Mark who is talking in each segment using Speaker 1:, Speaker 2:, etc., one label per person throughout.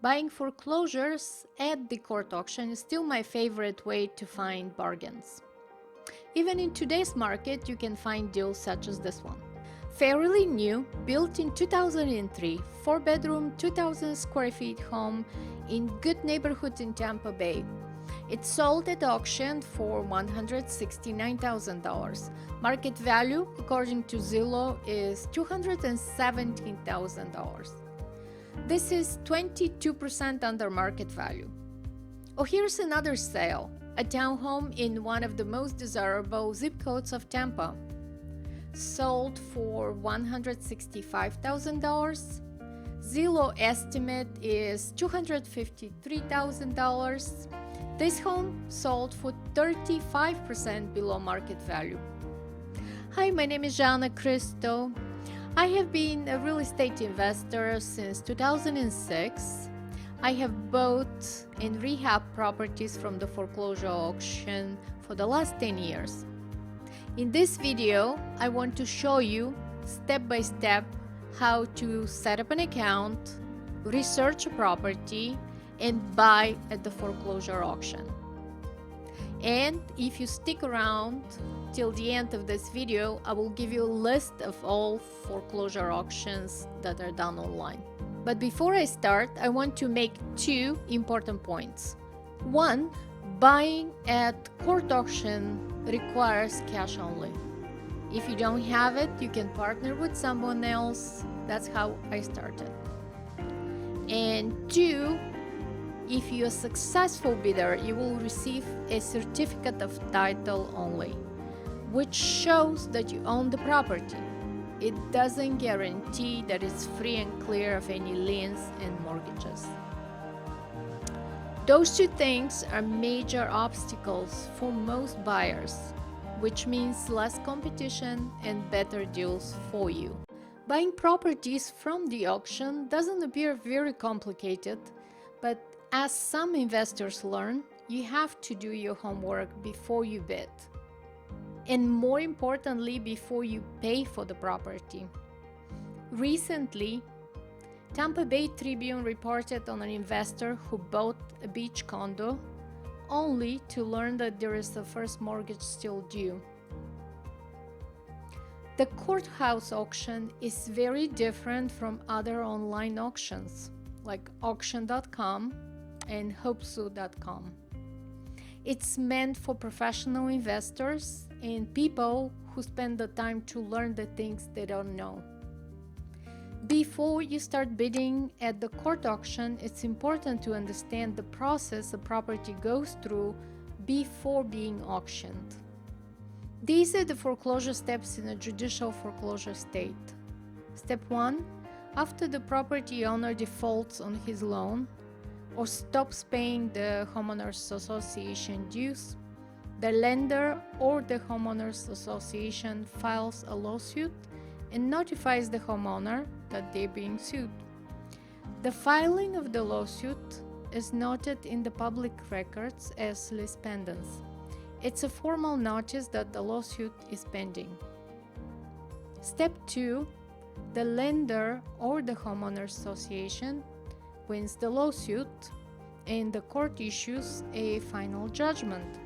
Speaker 1: Buying foreclosures at the court auction is still my favorite way to find bargains. Even in today's market, you can find deals such as this one. Fairly new, built in 2003, 4-bedroom, 2,000 square feet home in good neighborhood in Tampa Bay. It sold at auction for $169,000. Market value, according to Zillow, is $217,000. This is 22% under market value. Oh, here's another sale. A townhome in one of the most desirable zip codes of Tampa. Sold for $165,000. Zillow estimate is $253,000. This home sold for 35% below market value. Hi, my name is Jana Cristo. I have been a real estate investor since 2006. I have bought and rehab properties from the foreclosure auction for the last 10 years. In this video, I want to show you step by step how to set up an account, research a property, and buy at the foreclosure auction. And if you stick around till the end of this video, I will give you a list of all foreclosure auctions that are done online. But before I start, I want to make two important points. One, buying at court auction requires cash only. If you don't have it, you can partner with someone else. That's how I started. And two, if you're a successful bidder, you will receive a certificate of title only, which shows that you own the property. It doesn't guarantee that it's free and clear of any liens and mortgages. Those two things are major obstacles for most buyers, which means less competition and better deals for you. Buying properties from the auction doesn't appear very complicated, but as some investors learn, you have to do your homework before you bid. And more importantly, before you pay for the property. Recently, Tampa Bay Tribune reported on an investor who bought a beach condo only to learn that there is a first mortgage still due. The courthouse auction is very different from other online auctions like auction.com and hopesu.com. It's meant for professional investors and people who spend the time to learn the things they don't know. Before you start bidding at the court auction, it's important to understand the process a property goes through before being auctioned. These are the foreclosure steps in a judicial foreclosure state. Step 1. After the property owner defaults on his loan or stops paying the homeowners association dues, the lender or the homeowners association files a lawsuit and notifies the homeowner that they're being sued. The filing of the lawsuit is noted in the public records as lis pendens. It's a formal notice that the lawsuit is pending. Step 2. The lender or the homeowners association wins the lawsuit and the court issues a final judgment.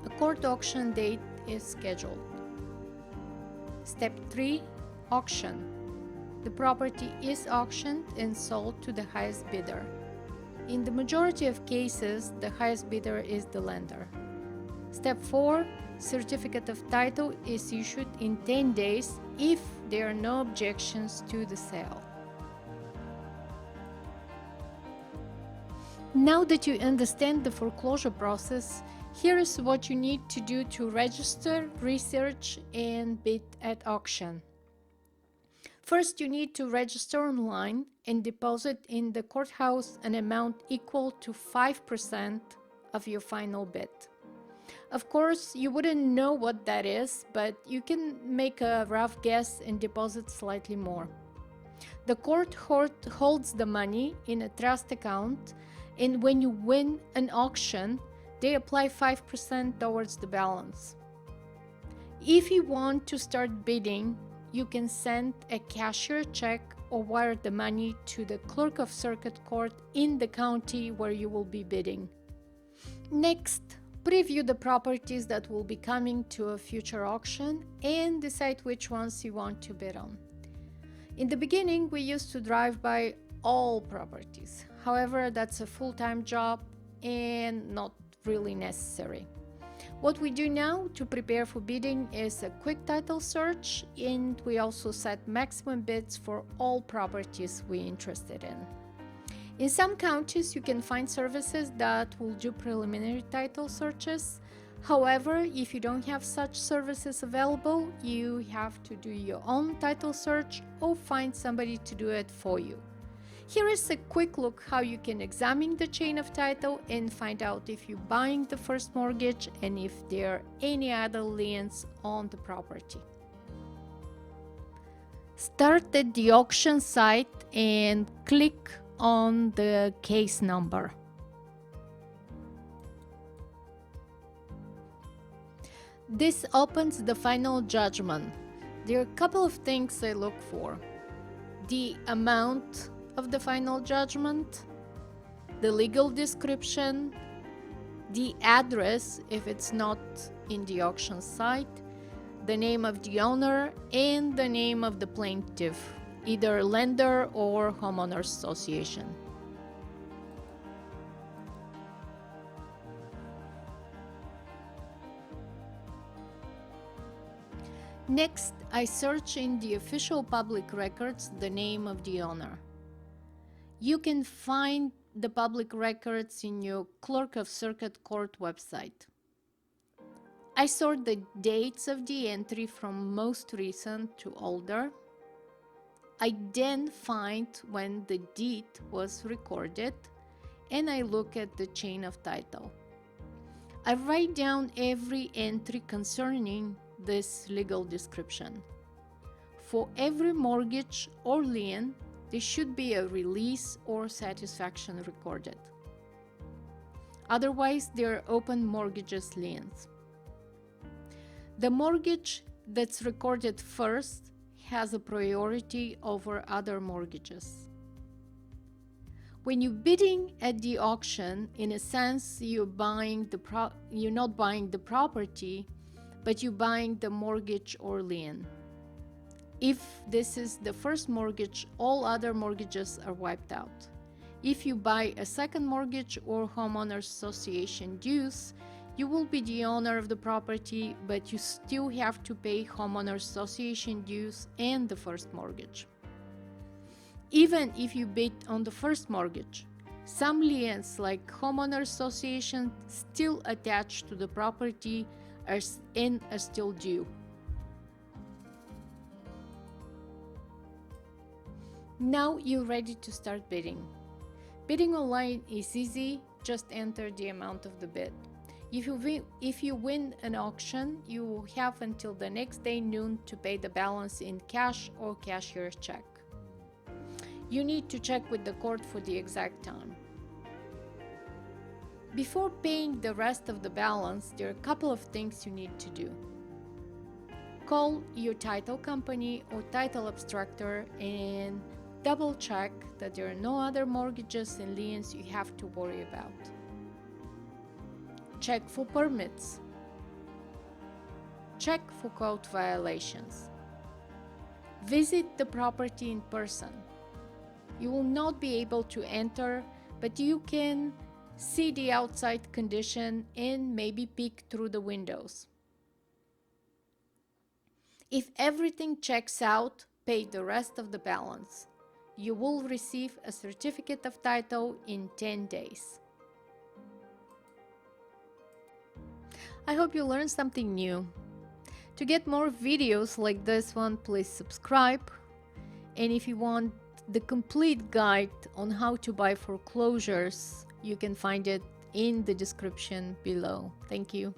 Speaker 1: A court auction date is scheduled. Step 3. Auction. The property is auctioned and sold to the highest bidder. In the majority of cases, the highest bidder is the lender. Step 4. Certificate of title is issued in 10 days if there are no objections to the sale. Now that you understand the foreclosure process, here is what you need to do to register, research, and bid at auction. First, you need to register online and deposit in the courthouse an amount equal to 5% of your final bid. Of course, you wouldn't know what that is, but you can make a rough guess and deposit slightly more. The court holds the money in a trust account, and when you win an auction, they apply 5% towards the balance. If you want to start bidding, you can send a cashier check or wire the money to the clerk of circuit court in the county where you will be bidding. Next, preview the properties that will be coming to a future auction and decide which ones you want to bid on. In the beginning, we used to drive by all properties. However, that's a full-time job and not really necessary. What we do now to prepare for bidding is a quick title search, and we also set maximum bids for all properties we're interested in. In some counties, you can find services that will do preliminary title searches. However, if you don't have such services available, you have to do your own title search or find somebody to do it for you. Here is a quick look how you can examine the chain of title and find out if you're buying the first mortgage and if there are any other liens on the property. Start at the auction site and click on the case number. This opens the final judgment. There are a couple of things I look for: the amount of the final judgment, the legal description, the address if it's not in the auction site, the name of the owner, and the name of the plaintiff, either lender or homeowners association. Next, I search in the official public records the name of the owner. You can find the public records in your Clerk of Circuit Court website. I sort the dates of the entry from most recent to older. I then find when the deed was recorded, and I look at the chain of title. I write down every entry concerning this legal description. For every mortgage or lien, there should be a release or satisfaction recorded. Otherwise, they are open mortgages liens. The mortgage that's recorded first has a priority over other mortgages. When you're bidding at the auction, in a sense, you're not buying the property, but you're buying the mortgage or lien. If this is the first mortgage, all other mortgages are wiped out. If you buy a second mortgage or homeowners association dues, you will be the owner of the property, but you still have to pay homeowners association dues and the first mortgage. Even if you bid on the first mortgage, some liens like homeowners association still attached to the property and are still due. Now you're ready to start bidding. Bidding online is easy, just enter the amount of the bid. If you win an auction, you will have until the next day noon to pay the balance in cash or cashier's check. You need to check with the court for the exact time. Before paying the rest of the balance, there are a couple of things you need to do. Call your title company or title abstractor and double check that there are no other mortgages and liens you have to worry about. Check for permits. Check for code violations. Visit the property in person. You will not be able to enter, but you can see the outside condition and maybe peek through the windows. If everything checks out, pay the rest of the balance. You will receive a certificate of title in 10 days. I hope you learned something new. To get more videos like this one, please subscribe. And if you want the complete guide on how to buy foreclosures, you can find it in the description below. Thank you.